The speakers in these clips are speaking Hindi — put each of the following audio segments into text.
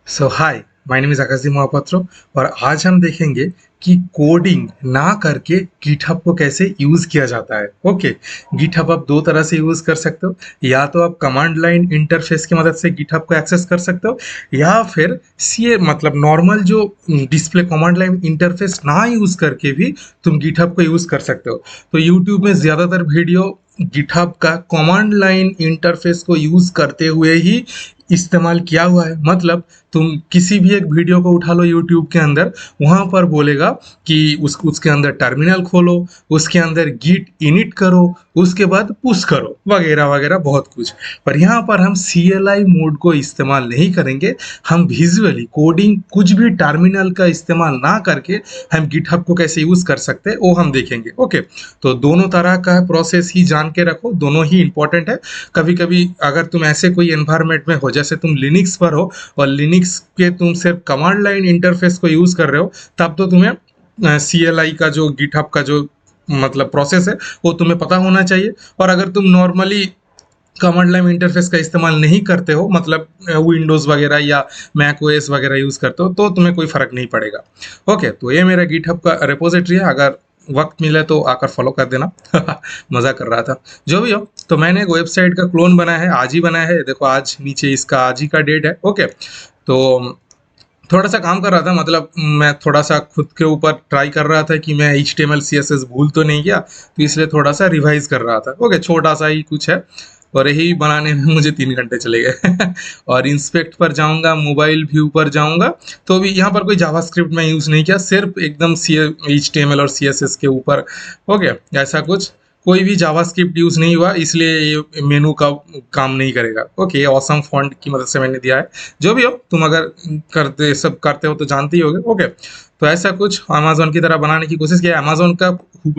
So hi, my name is Akashi Mahapatro. और आज हम देखेंगे कि कोडिंग ना करके गिटहब को कैसे यूज किया जाता है। ओके, गिटहब आप दो तरह से यूज कर सकते हो। या तो आप कमांड लाइन इंटरफेस की मदद से गिटहब को एक्सेस कर सकते हो, या फिर सी मतलब नॉर्मल जो डिस्प्ले कमांड लाइन इंटरफेस ना यूज करके भी तुम गिटहब को यूज कर सकते हो। तो यूट्यूब में ज्यादातर वीडियो गिटहब का कमांड लाइन इंटरफेस को यूज करते हुए ही इस्तेमाल किया हुआ है। मतलब तुम किसी भी एक वीडियो को उठा लो यूट्यूब के अंदर, वहां पर बोलेगा कि उसके अंदर टर्मिनल खोलो, उसके अंदर गिट इनिट करो, उसके बाद पुश करो, वगैरह वगैरह बहुत कुछ। पर यहाँ पर हम CLI मोड को इस्तेमाल नहीं करेंगे। हम विजुअली कोडिंग कुछ भी टर्मिनल का इस्तेमाल ना करके हम गिटहब को कैसे यूज कर सकते हैं वो हम देखेंगे। ओके, तो दोनों तरह का प्रोसेस ही जान के रखो, दोनों ही इंपॉर्टेंट है। कभी कभी अगर तुम ऐसे कोई एनवायरमेंट में हो, जैसे तुम लिनक्स पर हो और लिनक्स के तुम सिर्फ कमांड लाइन इंटरफेस को यूज कर रहे हो, तब तो तुम्हें CLI का जो गिटहब का जो मतलब प्रोसेस है वो तुम्हें पता होना चाहिए। और अगर तुम नॉर्मली कमांड लाइन इंटरफेस का इस्तेमाल नहीं करते हो, मतलब विंडोज वगैरह या मैक ओएस वगैरह यूज करते हो, तो तुम्हें कोई फर्क नहीं पड़ेगा। ओके, तो ये मेरा गिटहब का रेपोजिटरी है। अगर वक्त मिले तो आकर फॉलो कर देना। मजा कर रहा था। जो भी हो, तो मैंने एक वेबसाइट का क्लोन बनाया है, आज ही बनाया है। देखो, आज नीचे इसका आज ही का डेट है। ओके, तो थोड़ा सा काम कर रहा था, मतलब मैं थोड़ा सा खुद के ऊपर ट्राई कर रहा था कि मैं HTML CSS भूल तो नहीं गया, तो इसलिए थोड़ा सा रिवाइज कर रहा था। ओके, छोटा सा ही कुछ है और यही बनाने में मुझे 3 घंटे चले गए। और इंस्पेक्ट पर जाऊंगा, मोबाइल व्यू पर जाऊंगा, तो भी यहाँ पर कोई जावास्क्रिप्ट मैं यूज नहीं किया, सिर्फ एकदम HTML और CSS के ऊपर। ओके, ऐसा कुछ कोई भी जावास्क्रिप्ट यूज नहीं हुआ, इसलिए ये मेनू का काम नहीं करेगा। ओके, ऑसम फॉन्ट की मदद से मैंने दिया है। जो भी हो, तुम अगर सब करते हो तो जानते ही होगे। ओके, तो ऐसा कुछ अमेजोन की तरह बनाने की कोशिश किया है। अमेजोन का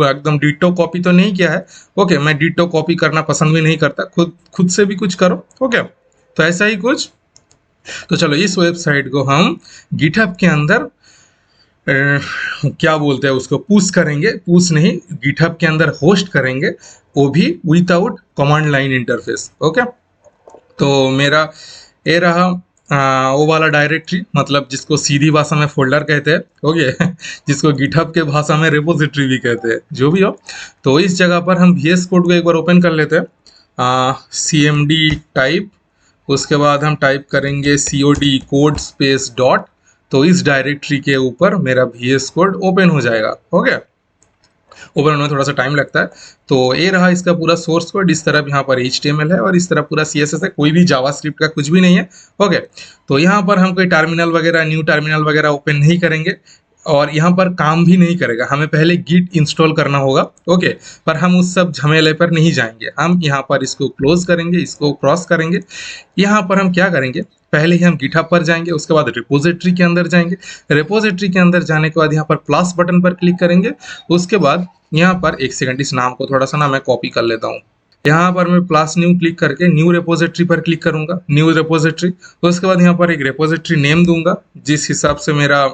एकदम डिटो कॉपी तो नहीं किया है। ओके, मैं डिटो कॉपी करना पसंद भी नहीं करता, खुद खुद से भी कुछ करो। ओके, तो ऐसा ही कुछ। तो चलो, इस वेबसाइट को हम गिटहब के अंदर क्या बोलते हैं उसको, पुश करेंगे। पुश नहीं, गिटहब के अंदर होस्ट करेंगे, वो भी without command line interface. Okay, तो मेरा ये रहा वो वाला डायरेक्टरी, मतलब जिसको सीधी भाषा में फोल्डर कहते हैं। ओके, जिसको गिटहब के भाषा में रिपोजिटरी भी कहते हैं। जो भी हो, तो इस जगह पर हम VS कोड को एक बार ओपन कर लेते हैं। CMD टाइप, उसके बाद हम टाइप करेंगे COD कोड स्पेस डॉट। तो इस डायरेक्टरी के ऊपर मेरा VS कोड ओपन हो जाएगा। ओके, ओपन होने में थोड़ा सा टाइम लगता है। तो ये रहा इसका पूरा सोर्स कोड। इस तरफ यहाँ पर HTML है और इस तरफ पूरा CSS है, कोई भी जावास्क्रिप्ट का कुछ भी नहीं है। ओके, तो यहाँ पर हम कोई टर्मिनल वगैरह, न्यू टर्मिनल वगैरह ओपन नहीं करेंगे और यहाँ पर काम भी नहीं करेगा। हमें पहले गिट इंस्टॉल करना होगा। ओके, पर हम उस सब झमेले पर नहीं जाएंगे। हम यहाँ पर इसको क्लोज करेंगे, इसको क्रॉस करेंगे। यहाँ पर हम क्या करेंगे, पहले ही हम गिटहब पर जाएंगे, उसके बाद रिपोजिटरी के अंदर जाएंगे। रिपोजिटरी के अंदर जाने के बाद यहाँ पर प्लस बटन पर क्लिक करेंगे। उसके बाद यहाँ पर एक सेकंड, इस नाम को थोड़ा सा ना मैं कॉपी कर लेता हूँ। यहाँ पर मैं प्लस न्यू क्लिक करके न्यू रिपोजिटरी पर क्लिक करूंगा, न्यू रिपोजिटरी। उसके बाद यहाँ पर एक रिपोजिटरी नेम दूंगा जिस हिसाब से मेरा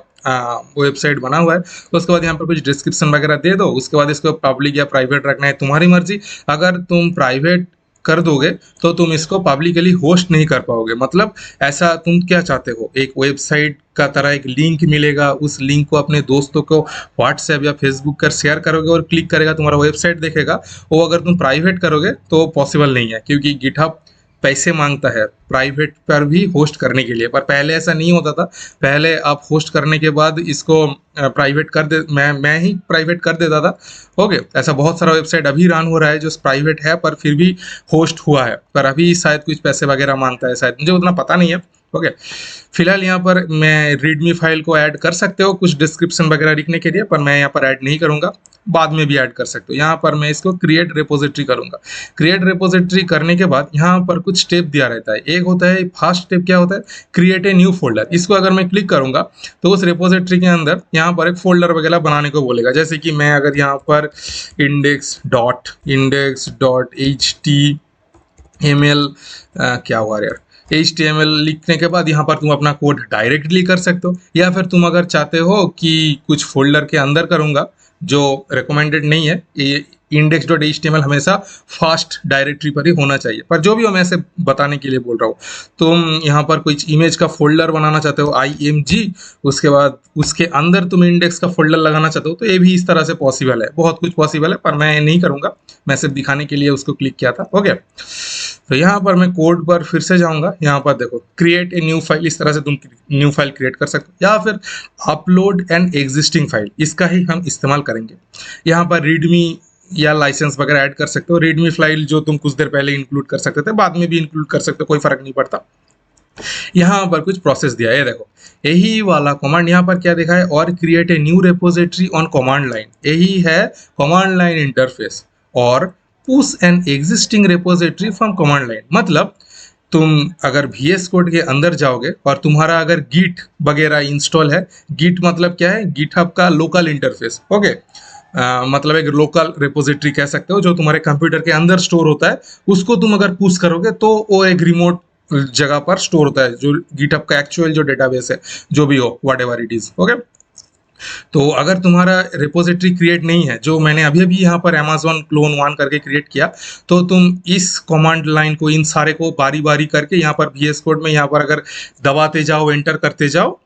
वेबसाइट बना हुआ है। उसके बाद यहाँ पर कुछ डिस्क्रिप्शन वगैरह दे दो। उसके बाद इसको पब्लिक या प्राइवेट रखना है तुम्हारी मर्जी। अगर तुम प्राइवेट कर दोगे तो तुम इसको पब्लिकली होस्ट नहीं कर पाओगे। मतलब ऐसा तुम क्या चाहते हो, एक वेबसाइट का तरह एक लिंक मिलेगा, उस लिंक को अपने दोस्तों को व्हाट्सएप या फेसबुक पर शेयर करोगे और क्लिक करेगा, तुम्हारा वेबसाइट देखेगा। वो अगर तुम प्राइवेट करोगे तो पॉसिबल नहीं है, क्योंकि गिटहब पैसे मांगता है प्राइवेट पर भी होस्ट करने के लिए। पर पहले ऐसा नहीं होता था। पहले आप होस्ट करने के बाद इसको प्राइवेट कर दे, मैं ही प्राइवेट कर देता था। ओके, ऐसा बहुत सारा वेबसाइट अभी रन हो रहा है जो प्राइवेट है पर फिर भी होस्ट हुआ है, पर अभी शायद कुछ पैसे वगैरह मांगता है, शायद मुझे उतना पता नहीं है। ओके, फिलहाल यहाँ पर मैं रीडमी फाइल को ऐड कर सकते हो कुछ डिस्क्रिप्शन वगैरह लिखने के लिए, पर मैं यहाँ पर ऐड नहीं करूंगा, बाद में भी ऐड कर सकते हो। यहाँ पर मैं इसको क्रिएट रिपोजिटरी करूंगा। क्रिएट रिपोजिटरी करने के बाद यहाँ पर कुछ स्टेप दिया रहता है। एक होता है, फर्स्ट स्टेप क्या होता है, क्रिएट ए न्यू फोल्डर। इसको अगर मैं क्लिक करूंगा तो उस रिपोजिटरी के अंदर यहाँ पर एक फोल्डर वगैरह बनाने को बोलेगा। जैसे कि मैं अगर यहाँ पर index.html क्या हुआ यार, HTML लिखने के बाद यहाँ पर तुम अपना कोड डायरेक्टली कर सकते हो, या फिर तुम अगर चाहते हो कि कुछ फोल्डर के अंदर करूंगा जो रिकमेंडेड नहीं है, ये इंडेक्स डॉट एच हमेशा फास्ट डायरेक्टरी पर ही होना चाहिए। पर जो भी हो, मैं ऐसे बताने के लिए बोल रहा हूँ। तुम यहाँ पर कोई इमेज का फोल्डर बनाना चाहते हो IMG, उसके बाद उसके अंदर तुम इंडेक्स का फोल्डर लगाना चाहते हो, तो ये भी इस तरह से पॉसिबल है, बहुत कुछ पॉसिबल है, पर मैं नहीं करूँगा, मैं सिर्फ दिखाने के लिए उसको क्लिक किया था। ओके, तो यहाँ पर मैं कोड पर फिर से जाऊँगा। यहाँ पर देखो क्रिएट ए न्यू फाइल, इस तरह से तुम न्यू फाइल क्रिएट कर सकते हो, या फिर अपलोड एन एग्जिस्टिंग फाइल, इसका ही हम इस्तेमाल करेंगे। यहाँ पर रीडमी या लाइसेंस वगैरह ऐड कर सकते हो। रीडमी फाइल जो तुम कुछ देर पहले इंक्लूड कर सकते थे, बाद में भी इंक्लूड कर सकते हो, कोई फर्क नहीं पड़ता। यहाँ पर कुछ प्रोसेस दिया है, देखो यही वाला कमांड यहाँ पर क्या देखा है, और create a new repository on command line, यही है कमांड लाइन इंटरफेस, और push an existing repository from command line. मतलब तुम अगर VS कोड के अंदर जाओगे और तुम्हारा अगर गिट वगैरह इंस्टॉल है, गिट मतलब क्या है, गिटहब का लोकल इंटरफेस। ओके, मतलब एक लोकल रिपोजिटरी कह सकते हो, जो तुम्हारे कंप्यूटर के अंदर स्टोर होता है, उसको तुम अगर पुश करोगे तो वो एक रिमोट जगह पर स्टोर होता है, जो गिटहब का एक्चुअल जो डेटाबेस है, जो भी हो, what ever it is. Okay, तो अगर तुम्हारा रिपोजिटरी क्रिएट नहीं है, जो मैंने अभी अभी यहाँ पर Amazon क्लोन 1 करके क्रिएट किया, तो तुम इस कमांड लाइन को, इन सारे को बारी बारी करके यहाँ पर VS कोड में यहाँ पर अगर दबाते जाओ, एंटर करते जाओ,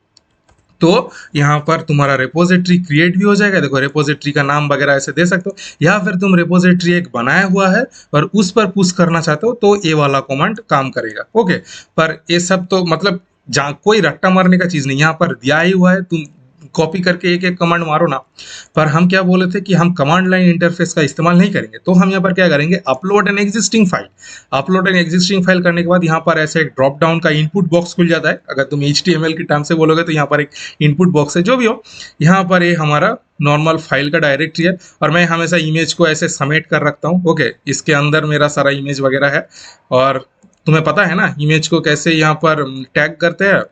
तो यहाँ पर तुम्हारा रिपोजिटरी क्रिएट भी हो जाएगा। देखो रिपोजिटरी का नाम वगैरह ऐसे दे सकते हो, या फिर तुम रिपोजिटरी एक बनाया हुआ है और उस पर पुश करना चाहते हो, तो ये वाला कमांड काम करेगा। ओके, पर ये सब तो मतलब जहाँ कोई रट्टा मारने का चीज नहीं, यहाँ पर दिया ही हुआ है, तुम कॉपी करके एक एक कमांड मारो ना। पर हम क्या बोले थे कि हम कमांड लाइन इंटरफेस का इस्तेमाल नहीं करेंगे, तो हम यहाँ पर क्या करेंगे, upload an existing file. Upload an existing file करने के बाद यहाँ पर ऐसे एक ड्रॉप डाउन का इनपुट बॉक्स खुल जाता है। अगर तुम HTML की टर्म से बोलोगे तो यहाँ पर एक इनपुट बॉक्स है, जो भी हो। यहाँ पर ये हमारा नॉर्मल फाइल का डायरेक्टरी है, और मैं हमेशा इमेज को ऐसे समेट कर रखता हूँ। ओके, इसके अंदर मेरा सारा इमेज वगैरह है, और तुम्हें पता है ना इमेज को कैसे यहाँ पर टैग करते हैं।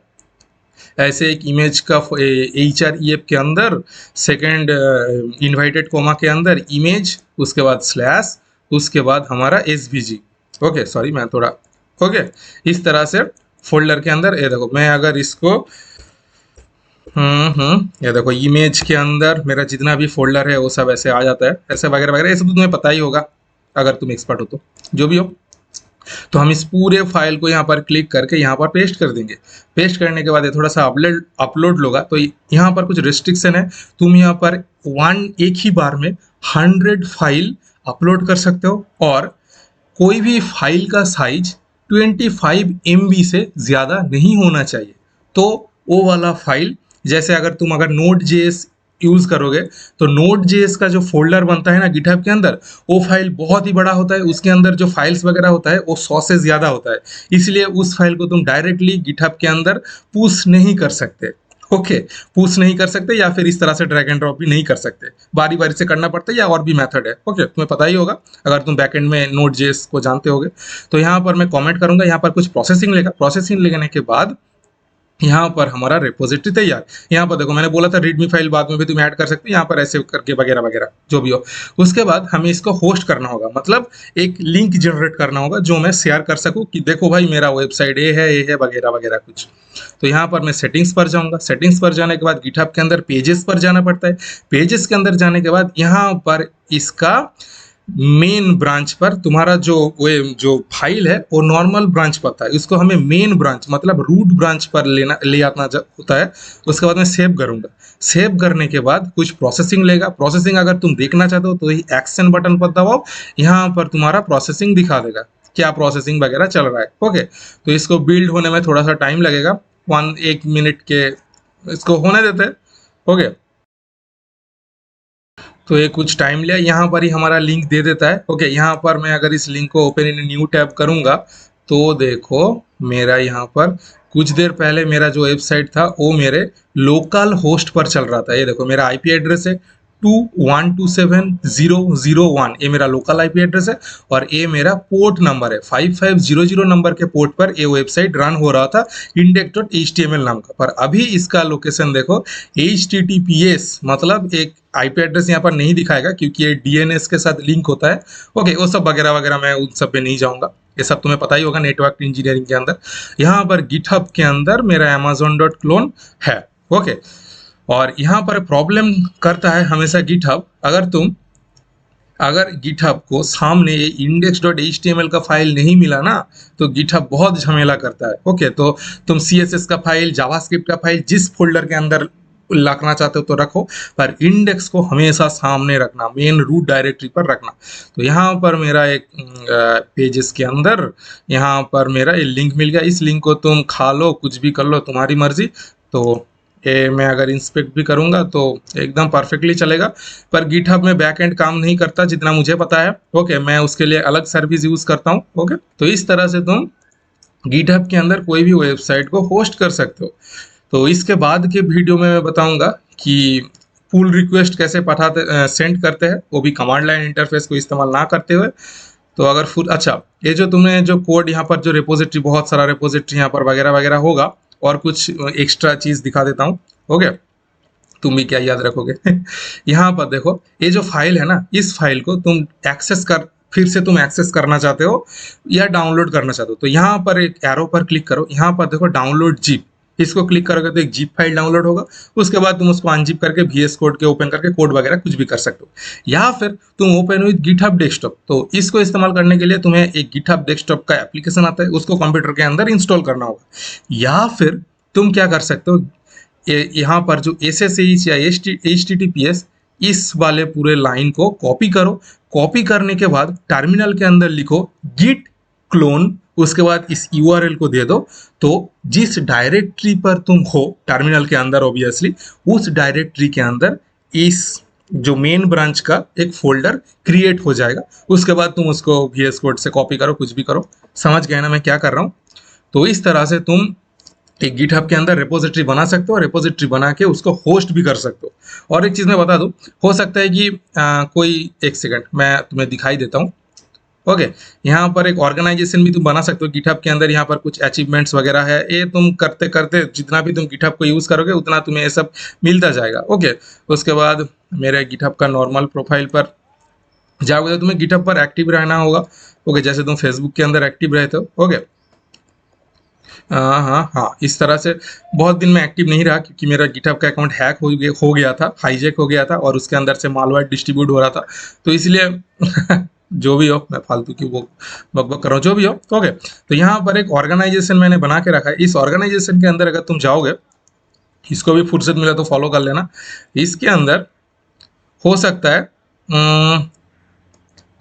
ऐसे एक इमेज का HREF के अंदर सेकेंड इन्वाइटेड कोमा के अंदर इमेज, उसके बाद स्लैश, उसके बाद हमारा SVG। ओके, सॉरी मैं थोड़ा, ओके, इस तरह से फोल्डर के अंदर, ये देखो मैं अगर इसको ये देखो इमेज के अंदर मेरा जितना भी फोल्डर है वो सब ऐसे आ जाता है, ऐसे वगैरह वगैरह, ये सब तो तुम्हें पता ही होगा अगर तुम एक्सपर्ट हो तो, जो भी हो। तो हम इस पूरे फाइल को यहाँ पर क्लिक करके यहाँ पर पेस्ट कर देंगे। पेस्ट करने के बाद ये थोड़ा सा अपलोड होगा, तो यहाँ पर कुछ रिस्ट्रिक्शन है। तुम यहाँ पर एक ही बार में 100 फाइल अपलोड कर सकते हो, और कोई भी फाइल का साइज 25 MB से ज़्यादा नहीं होना चाहिए। तो वो वाला फाइल, जैसे अगर Node.js यूज करोगे, तो Node.js का जो फोल्डर बनता है ना गिटहब के अंदर, वो फाइल बहुत ही बड़ा होता है, उसके अंदर जो फाइल्स वगैरह होता है वो 100 से ज्यादा होता है, इसलिए उस फाइल को तुम डायरेक्टली गिटहब के अंदर पुश नहीं कर सकते। ओके, पुश नहीं कर सकते, या फिर इस तरह से ड्रैग एंड ड्रॉप भी नहीं कर सकते, बारी बारी से करना पड़ता है, या और भी मेथड है। ओके, तुम्हें पता ही होगा अगर तुम बैकएंड में Node.js को जानते होगे। तो यहाँ पर मैं कमेंट करूंगा, यहाँ पर कुछ प्रोसेसिंग लेगा, प्रोसेसिंग लेने के बाद यहाँ पर हमारा रिपोजिटरी तैयार। यहाँ पर देखो मैंने बोला था रीडमी फाइल बाद में भी तुम ऐड कर सकते हो, यहाँ पर ऐसे करके वगैरह वगैरह जो भी हो। उसके बाद हमें इसको होस्ट करना होगा, मतलब एक लिंक जनरेट करना होगा जो मैं शेयर कर सकूँ कि देखो भाई मेरा वेबसाइट ये है वगैरह वगैरह कुछ। तो यहाँ पर मैं सेटिंग्स पर जाऊँगा। सेटिंग्स पर जाने के बाद गिटहब के अंदर पेजेस पर जाना पड़ता है। पेजेस के अंदर जाने के बाद यहाँ पर इसका मेन ब्रांच पर तुम्हारा जो फाइल है वो नॉर्मल ब्रांच पर था, इसको हमें मेन ब्रांच मतलब रूट ब्रांच पर ले आना होता है। उसके बाद मैं सेव करूंगा। सेव करने के बाद कुछ प्रोसेसिंग लेगा। प्रोसेसिंग अगर तुम देखना चाहते हो तो ये एक्शन बटन पर दबाओ, यहाँ पर तुम्हारा प्रोसेसिंग दिखा देगा क्या प्रोसेसिंग वगैरह चल रहा है। ओके, तो इसको बिल्ड होने में थोड़ा सा टाइम लगेगा, 1 मिनट के इसको होने देते हैं। ओके, तो ये कुछ टाइम लिया, यहाँ पर ही हमारा लिंक दे देता है। ओके, यहाँ पर मैं अगर इस लिंक को ओपन इन न्यू टैब करूंगा तो देखो मेरा यहाँ पर कुछ देर पहले मेरा जो वेबसाइट था वो मेरे लोकल होस्ट पर चल रहा था। ये देखो मेरा IP एड्रेस है 2127001, ये मेरा लोकल IP एड्रेस है, और ये मेरा पोर्ट नंबर है 5500 नंबर के पोर्ट पर ये वेबसाइट रन हो रहा था index.html नाम का। पर अभी इसका लोकेशन देखो HTTPS, मतलब एक IP एड्रेस यहाँ पर नहीं दिखाएगा क्योंकि ये DNS के साथ लिंक होता है। ओके, वो सब वगैरह वगैरह मैं उन सब पे नहीं जाऊंगा, ये सब तुम्हें पता ही होगा नेटवर्क इंजीनियरिंग के अंदर। यहाँ पर गिटहब के अंदर मेरा amazon.clone है। ओके, और यहाँ पर प्रॉब्लम करता है हमेशा गिटहब, अगर तुम अगर गिटहब को सामने ये index.html का फाइल नहीं मिला ना, तो गिटहब बहुत झमेला करता है। ओके, तो तुम CSS का फाइल, जावास्क्रिप्ट का फाइल जिस फोल्डर के अंदर रखना चाहते हो तो रखो, पर इंडेक्स को हमेशा सामने रखना, मेन रूट डायरेक्टरी पर रखना। तो यहाँ पर मेरा एक पेजेस के अंदर यहाँ पर मेरा ये लिंक मिल गया। इस लिंक को तुम खा लो, कुछ भी कर लो, तुम्हारी मर्जी। तो ये मैं अगर इंस्पेक्ट भी करूंगा तो एकदम परफेक्टली चलेगा। पर गिटहब में बैकएंड काम नहीं करता जितना मुझे पता है। ओके, मैं उसके लिए अलग सर्विस यूज करता हूँ। ओके, तो इस तरह से तुम गिटहब के अंदर कोई भी वेबसाइट को होस्ट कर सकते हो। तो इसके बाद के वीडियो में मैं बताऊंगा कि पुल रिक्वेस्ट कैसे पठाते सेंड करते हैं, वो भी कमांड लाइन इंटरफेस को इस्तेमाल ना करते हुए। तो अगर फुल अच्छा, ये जो तुमने जो कोड यहाँ पर जो रिपोजिटरी, बहुत सारा रिपोजिटरी यहाँ पर वगैरह वगैरह होगा, और कुछ एक्स्ट्रा चीज दिखा देता हूँ। ओके, तुम भी क्या याद रखोगे। यहाँ पर देखो, ये जो फाइल है ना, इस फाइल को तुम एक्सेस कर, फिर से तुम एक्सेस करना चाहते हो या डाउनलोड करना चाहते हो, तो यहाँ पर एक एरो पर क्लिक करो। यहाँ पर देखो डाउनलोड जिप, इसको क्लिक करोगे तो एक जिप फाइल डाउनलोड होगा। उसके बाद तुम उसको अनजिप करके VS कोड के ओपन करके कोड वगैरह कुछ भी कर सकते हो। या फिर तुम ओपन विद गिटहब डेस्कटॉप, तो इसको इस्तेमाल करने के लिए तुम्हें एक गिटहब डेस्कटॉप का एप्लीकेशन आता है, उसको कंप्यूटर के अंदर इंस्टॉल करना होगा। या फिर तुम क्या कर सकते हो, यहाँ पर जो SSH या HTTPS, इस वाले पूरे लाइन को कॉपी करो। कॉपी करने के बाद टर्मिनल के अंदर लिखो git clone, उसके बाद इस URL को दे दो। तो जिस डायरेक्टरी पर तुम हो टर्मिनल के अंदर, ऑब्वियसली उस डायरेक्टरी के अंदर इस जो मेन ब्रांच का एक फोल्डर क्रिएट हो जाएगा। उसके बाद तुम उसको VS कोड से कॉपी करो, कुछ भी करो। समझ गए ना मैं क्या कर रहा हूँ। तो इस तरह से तुम एक गिटहब के अंदर रिपोजिटरी बना सकते हो, रिपोजिटरी बना के उसको होस्ट भी कर सकते हो। और एक चीज़ मैं बता दूं, हो सकता है कि कोई, एक सेकंड मैं तुम्हें दिखाई देता हूँ। ओके, यहाँ पर एक ऑर्गेनाइजेशन भी तुम बना सकते हो गिटहब के अंदर। यहाँ पर कुछ अचीवमेंट्स वगैरह है, ये तुम करते करते जितना भी तुम गिटहब को यूज़ करोगे उतना तुम्हें ये सब मिलता जाएगा। ओके, उसके बाद मेरे गिटहब का नॉर्मल प्रोफाइल पर जाओगे तो तुम्हें गिटहब पर एक्टिव रहना होगा। ओके, जैसे तुम फेसबुक के अंदर एक्टिव रहते हो। ओके, हाँ हाँ, इस तरह से बहुत दिन में एक्टिव नहीं रहा, क्योंकि मेरा गिटहब का अकाउंट हैक हो गया था, हाईजैक हो गया था, और उसके अंदर से मालवेयर डिस्ट्रीब्यूट हो रहा था, तो इसलिए जो भी हो, मैं फालतू की वो बकबक कर रहा हूँ, जो भी हो। ओके, तो यहाँ पर एक ऑर्गेनाइजेशन मैंने बना के रखा है। इस ऑर्गेनाइजेशन के अंदर अगर तुम जाओगे, इसको भी फुर्सत मिला तो फॉलो कर लेना। इसके अंदर हो सकता है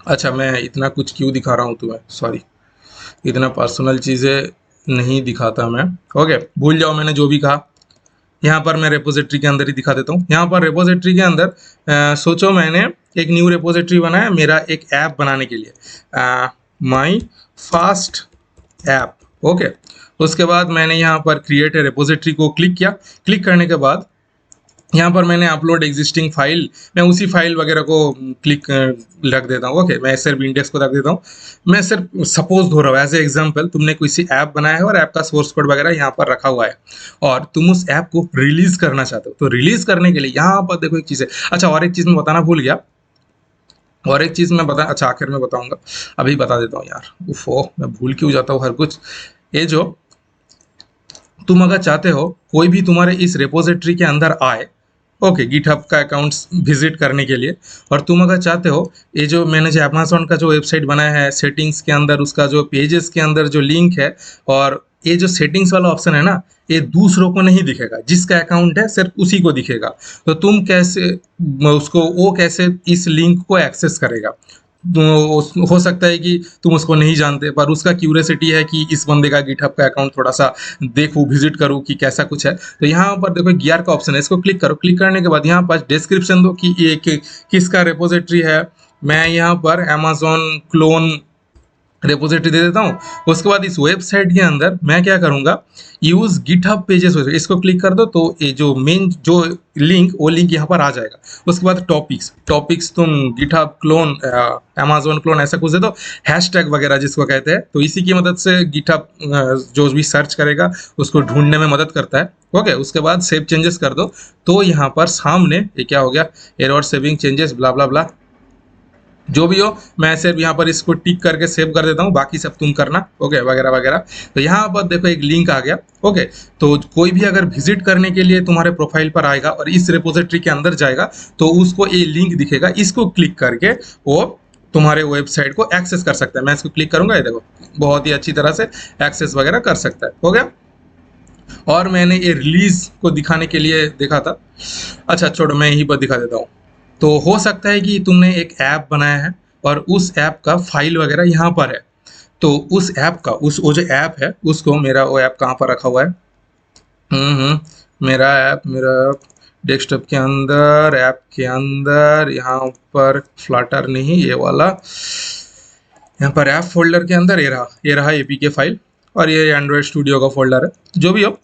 अच्छा, मैं इतना कुछ क्यों दिखा रहा हूँ तुम्हें, सॉरी, इतना पर्सनल चीज़ें नहीं दिखाता मैं। ओके, भूल जाओ मैंने जो भी कहा। यहाँ पर मैं रेपोजिटरी के अंदर ही दिखा देता हूँ। यहाँ पर रेपोजिटरी के अंदर सोचो मैंने एक न्यू रेपोजिटरी बनाया मेरा एक ऐप बनाने के लिए, माई फास्ट ऐप। ओके, उसके बाद मैंने यहाँ पर क्रिएट ए रेपोजिटरी को क्लिक किया। क्लिक करने के बाद यहाँ पर मैंने अपलोड एग्जिस्टिंग फाइल, मैं उसी फाइल वगैरह को क्लिक रख देता हूँ। ओके, मैं सिर्फ इंडेक्स को रख देता हूँ। मैं सिर्फ सपोज हो रहा हूँ, एज ए एग्जांपल तुमने किसी ऐप बनाया है और ऐप का सोर्स कोड वगैरह यहाँ पर रखा हुआ है, और तुम उस ऐप को रिलीज करना चाहते हो। तो रिलीज करने के लिए यहाँ पर देखो एक चीज़ है। अच्छा, और एक चीज़ मैं बताना भूल गया, और एक चीज़ मैं अच्छा आखिर में बताऊंगा, अभी बता देता हूँ यार। उफो, मैं भूल क्यों जाता हूँ हर कुछ। ये जो तुम अगर चाहते हो कोई भी तुम्हारे इस रेपोजिटरी के अंदर आए, ओके, गिटहब का अकाउंट्स विजिट करने के लिए, और तुम अगर चाहते हो ये जो मैंने जो अमेजोन का जो वेबसाइट बनाया है, सेटिंग्स के अंदर उसका जो पेजेस के अंदर जो लिंक है, और ये जो सेटिंग्स वाला ऑप्शन है ना, ये दूसरों को नहीं दिखेगा, जिसका अकाउंट है सिर्फ उसी को दिखेगा। तो तुम कैसे उसको, वो कैसे इस लिंक को एक्सेस करेगा। तो हो सकता है कि तुम उसको नहीं जानते, पर उसका क्यूरियोसिटी है कि इस बंदे का गिटहब का अकाउंट थोड़ा सा देखूं, विजिट करूं कि कैसा कुछ है। तो यहाँ पर देखो गियर का ऑप्शन है, इसको क्लिक करो। क्लिक करने के बाद यहाँ पर डिस्क्रिप्शन दो कि ये किसका रेपोजिटरी है। मैं यहाँ पर अमेजोन क्लोन रेपोजिटरी दे देता हूँ। उसके बाद इस वेबसाइट के अंदर मैं क्या करूँगा, यूज गिटहब पेजेस, इसको क्लिक कर दो तो ये जो मेन जो लिंक, वो लिंक यहाँ पर आ जाएगा। उसके बाद टॉपिक्स तुम गिटहब क्लोन, अमेजोन क्लोन ऐसा कुछ दे दो, हैशटैग वगैरह जिसको कहते हैं। तो इसी की मदद से गिटहब जो भी सर्च करेगा उसको ढूंढने में मदद करता है। ओके, उसके बाद सेव चेंजेस कर दो। तो यहाँ पर सामने ये क्या हो गया, एरर सेविंग चेंजेस ब्ला ब्ला ब्ला, जो भी हो, मैं सिर्फ यहाँ पर इसको टिक करके सेव कर देता हूँ, बाकी सब तुम करना, ओके, वगैरह वगैरह। तो यहाँ पर देखो एक लिंक आ गया, ओके। तो कोई भी अगर विजिट करने के लिए तुम्हारे प्रोफाइल पर आएगा और इस रिपोजिटरी के अंदर जाएगा, तो उसको ये लिंक दिखेगा, इसको क्लिक करके वो तुम्हारे वेबसाइट को एक्सेस कर सकता है। मैं इसको क्लिक करूंगा, ये देखो बहुत ही अच्छी तरह से एक्सेस वगैरह कर सकता है, हो गया। और मैंने ये रिलीज को दिखाने के लिए देखा था, अच्छा छोड़ो, मैं यहीं पर दिखा देता हूँ। तो हो सकता है कि तुमने एक ऐप बनाया है और उस ऐप का फाइल वगैरह यहाँ पर है, तो उस ऐप का वो जो ऐप है उसको, मेरा वो ऐप कहाँ पर रखा हुआ है, मेरा ऐप डेस्कटॉप के अंदर, ऐप के अंदर, यहाँ पर फ्लटर नहीं, ये वाला, यहाँ पर ऐप फोल्डर के अंदर ये रहा एपीके फाइल, और ये एंड्रॉयड स्टूडियो का फोल्डर है, जो भी हो,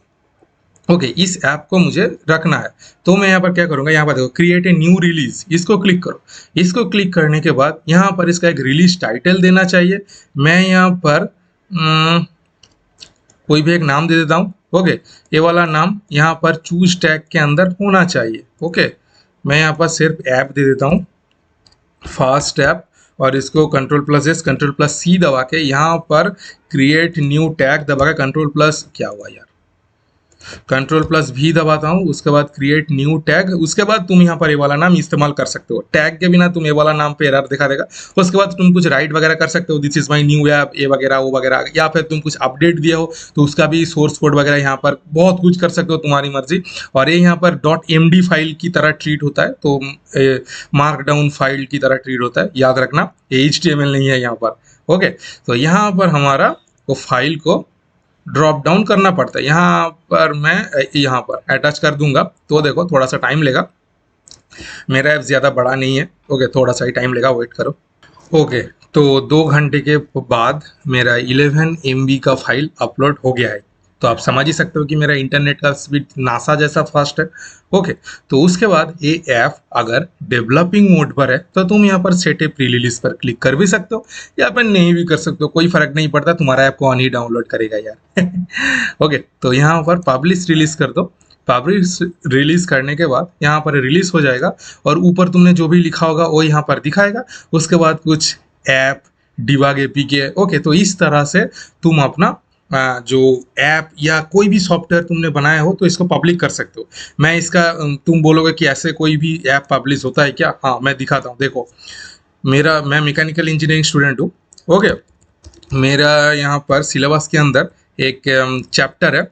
ओके। इस ऐप को मुझे रखना है, तो मैं यहाँ पर क्या करूँगा, यहाँ पर देखो क्रिएट ए न्यू रिलीज, इसको क्लिक करो। इसको क्लिक करने के बाद यहाँ पर इसका एक रिलीज टाइटल देना चाहिए। मैं यहाँ पर कोई भी एक नाम दे देता हूँ, ओके। ये वाला नाम यहाँ पर चूज टैग के अंदर होना चाहिए, ओके। मैं यहाँ पर सिर्फ ऐप दे देता हूँ, फास्ट ऐप, और इसको कंट्रोल+S कंट्रोल+C दबा के यहाँ पर क्रिएट न्यू टैग दबा के कंट्रोल+, क्या हुआ यार, कंट्रोल+V दबाता हूँ, उसके बाद क्रिएट न्यू टैग, उसके बाद तुम यहाँ पर ये वाला नाम इस्तेमाल कर सकते हो। टैग के बिना तुम ये वाला नाम पे एरर दिखा देगा। उसके बाद तुम कुछ राइट वगैरह कर सकते हो, this is my new app, ये वगैरह वो वगैरह, या फिर तुम कुछ अपडेट दिया हो तो उसका भी सोर्स कोड वगैरह यहाँ पर बहुत कुछ कर सकते हो, तुम्हारी मर्जी। और ये यहाँ पर .md फाइल की तरह ट्रीट होता है, तो मार्कडाउन फाइल की तरह ट्रीट होता है, याद रखना, HTML नहीं है यहाँ पर, ओके। तो यहाँ पर हमारा वो फाइल को ड्रॉप डाउन करना पड़ता है। यहाँ पर मैं यहाँ पर अटैच कर दूंगा, तो देखो थोड़ा सा टाइम लेगा, मेरा ऐप ज़्यादा बड़ा नहीं है, ओके, थोड़ा सा ही टाइम लेगा, वेट करो, ओके। तो 2 घंटे के बाद मेरा 11 MB का फाइल अपलोड हो गया है। तो आप समझ ही सकते हो कि मेरा इंटरनेट का स्पीड नासा जैसा फास्ट है, ओके। तो उसके बाद ये ऐप अगर डेवलपिंग मोड पर है तो तुम यहाँ पर सेट ए प्री रिलीज पर क्लिक कर भी सकते हो, या फिर नहीं भी कर सकते हो, कोई फर्क नहीं पड़ता, तुम्हारा ऐप को ऑन ही डाउनलोड करेगा यार। ओके, तो यहाँ पर पब्लिश रिलीज कर दो। पब्लिश रिलीज करने के बाद यहाँ पर रिलीज हो जाएगा, और ऊपर तुमने जो भी लिखा होगा वो यहाँ पर दिखाएगा। उसके बाद कुछ ऐप डिबग एपीके, ओके। तो इस तरह से तुम अपना जो ऐप या कोई भी सॉफ्टवेयर तुमने बनाया हो तो इसको पब्लिक कर सकते हो। मैं इसका तुम बोलोगे कि ऐसे कोई भी ऐप पब्लिश होता है क्या, हाँ मैं दिखाता हूँ, देखो। मैं मैकेनिकल इंजीनियरिंग स्टूडेंट हूँ, ओके। मेरा यहाँ पर सिलेबस के अंदर एक चैप्टर है,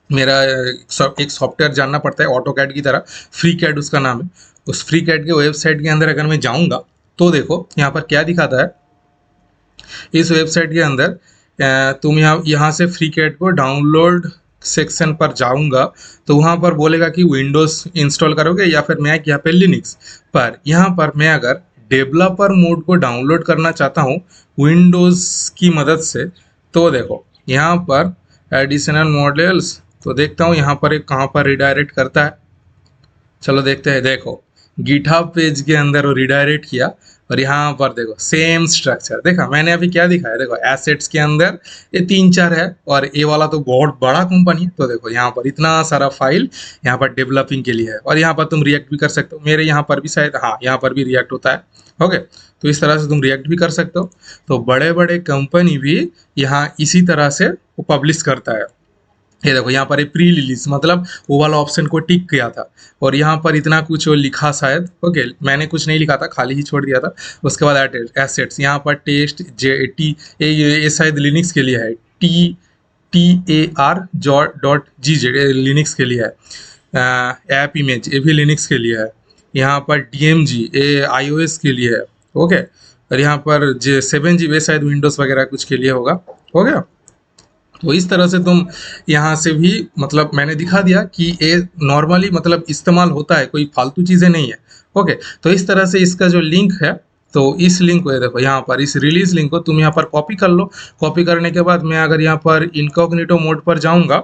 मेरा एक सॉफ्टवेयर जानना पड़ता है ऑटो कैड की तरह, फ्री कैड उसका नाम है। उस फ्री कैड के वेबसाइट के अंदर अगर मैं जाऊँगा तो देखो यहाँ पर क्या दिखाता है। इस वेबसाइट के अंदर तुम यहाँ से फ्री कैड को डाउनलोड सेक्शन पर जाऊंगा, तो वहाँ पर बोलेगा कि विंडोज़ इंस्टॉल करोगे या फिर मैक या फिर लिनक्स। पर यहाँ पर मैं अगर डेवलपर मोड को डाउनलोड करना चाहता हूँ विंडोज़ की मदद से, तो देखो यहाँ पर एडिशनल मॉडल्स, तो देखता हूँ यहाँ पर एक कहाँ पर रिडायरेक्ट करता है। चलो देखते हैं, देखो गिटहब पेज के अंदर वो रिडायरेक्ट किया, और यहाँ पर देखो सेम स्ट्रक्चर, देखा मैंने अभी क्या दिखाया, देखो एसेट्स के अंदर ये 3-4 है, और ये वाला तो बहुत बड़ा कंपनी है। तो देखो यहाँ पर इतना सारा फाइल यहाँ पर डेवलपिंग के लिए है, और यहाँ पर तुम रिएक्ट भी कर सकते हो। मेरे यहाँ पर भी शायद, हाँ यहाँ पर भी रिएक्ट होता है, ओके। तो इस तरह से तुम रिएक्ट भी कर सकते हो। तो बड़े बड़े कंपनी भी यहाँ इसी तरह से वो पब्लिश करता है। ये देखो यहाँ पर प्री रिलीज, मतलब वो वाला ऑप्शन को टिक किया था, और यहाँ पर इतना कुछ लिखा शायद, ओके। मैंने कुछ नहीं लिखा था, खाली ही छोड़ दिया था। उसके बाद एसेट्स, यहाँ पर टेस्ट JT, ये शायद लिनक्स के लिए है, TAR.GZ लिनक्स के लिए है। ऐप इमेज, ये भी लिनक्स के लिए है। यहाँ पर DMG, ये iOS के लिए है, ओके। और यहाँ पर J7G शायद विंडोज़ वगैरह कुछ के लिए होगा, हो गया। तो इस तरह से तुम यहाँ से भी, मतलब मैंने दिखा दिया कि ये नॉर्मली मतलब इस्तेमाल होता है, कोई फालतू चीज़ें नहीं है, ओके। तो इस तरह से इसका जो लिंक है, तो इस लिंक को ये देखो यहाँ पर, इस रिलीज लिंक को तुम यहाँ पर कॉपी कर लो। कॉपी करने के बाद मैं अगर यहाँ पर इनकॉग्निटो मोड पर जाऊँगा,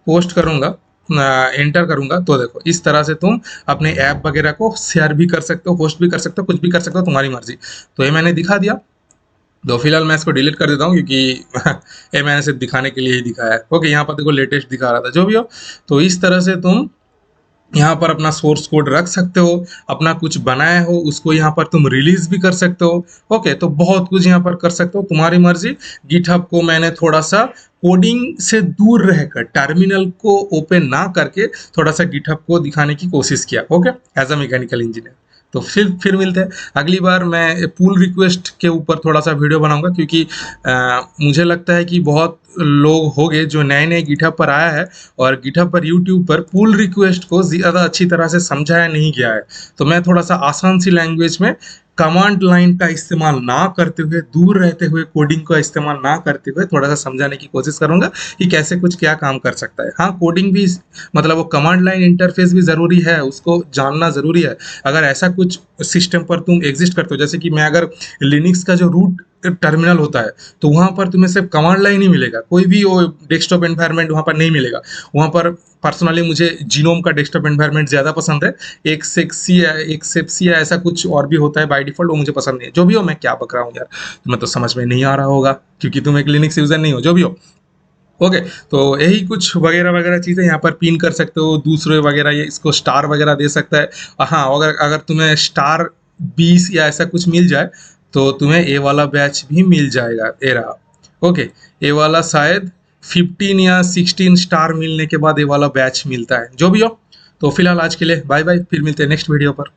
पोस्ट करूँगा, एंटर करूँगा, तो देखो इस तरह से तुम अपने ऐप वगैरह को शेयर भी कर सकते हो, होस्ट भी कर सकते हो, कुछ भी कर सकते हो, तुम्हारी मर्जी। तो ये मैंने दिखा दिया। तो फिलहाल मैं इसको डिलीट कर देता हूँ, क्योंकि ये मैंने सिर्फ दिखाने के लिए ही दिखाया है, ओके। यहाँ पर देखो लेटेस्ट दिखा रहा था, जो भी हो। तो इस तरह से तुम यहाँ पर अपना सोर्स कोड रख सकते हो, अपना कुछ बनाए हो उसको यहाँ पर तुम रिलीज भी कर सकते हो। ओके, तो बहुत कुछ यहाँ पर कर सकते हो, तुम्हारी मर्जी। गिटहब को मैंने थोड़ा सा कोडिंग से दूर रहकर, टर्मिनल को ओपन ना करके थोड़ा सा गिटहब को दिखाने की कोशिश किया, okay, as a mechanical engineer. तो फिर मिलते हैं अगली बार। मैं पुल रिक्वेस्ट के ऊपर थोड़ा सा वीडियो बनाऊंगा, क्योंकि मुझे लगता है कि बहुत लोग होंगे जो नए नए गिटहब पर आया है और गिटहब पर यूट्यूब पर पुल रिक्वेस्ट को ज़्यादा अच्छी तरह से समझाया नहीं गया है। तो मैं थोड़ा सा आसान सी लैंग्वेज में कमांड लाइन का इस्तेमाल ना करते हुए, दूर रहते हुए, कोडिंग का इस्तेमाल ना करते हुए थोड़ा सा समझाने की कोशिश करूंगा कि कैसे कुछ क्या काम कर सकता है। हाँ, कोडिंग भी मतलब वो कमांड लाइन इंटरफेस भी ज़रूरी है, उसको जानना ज़रूरी है। अगर ऐसा कुछ सिस्टम पर तुम एग्जिस्ट करते हो, जैसे कि मैं अगर लिनक्स का जो रूट टर्मिनल होता है, तो वहाँ पर तुम्हें सिर्फ कमांड लाइन ही मिलेगा, कोई भी वो डेस्कटॉप एनवायरनमेंट वहाँ पर नहीं मिलेगा। वहाँ पर पर्सनली मुझे जीनोम का डेस्कटॉप एनवायरनमेंट ज़्यादा पसंद है। एक सेप्सी या ऐसा कुछ और भी होता है बाय डिफॉल्ट, वो मुझे पसंद नहीं है। जो भी हो, मैं क्या बक रहा हूँ यार, तुम्हें तो समझ में नहीं आ रहा होगा क्योंकि तुम एक लिनक्स यूज़र नहीं हो। जो भी हो, ओके। तो यही कुछ वगैरह वगैरह चीज़ें यहाँ पर पिन कर सकते हो, दूसरे वगैरह ये इसको स्टार वगैरह दे सकता है। हाँ, अगर अगर तुम्हें स्टार 20 या ऐसा कुछ मिल जाए तो तुम्हें ए वाला बैच भी मिल जाएगा। ए रहा, ओके। ए वाला शायद 15 या 16 स्टार मिलने के बाद ए वाला बैच मिलता है। जो भी हो, तो फिलहाल आज के लिए बाय बाय, फिर मिलते हैं नेक्स्ट वीडियो पर।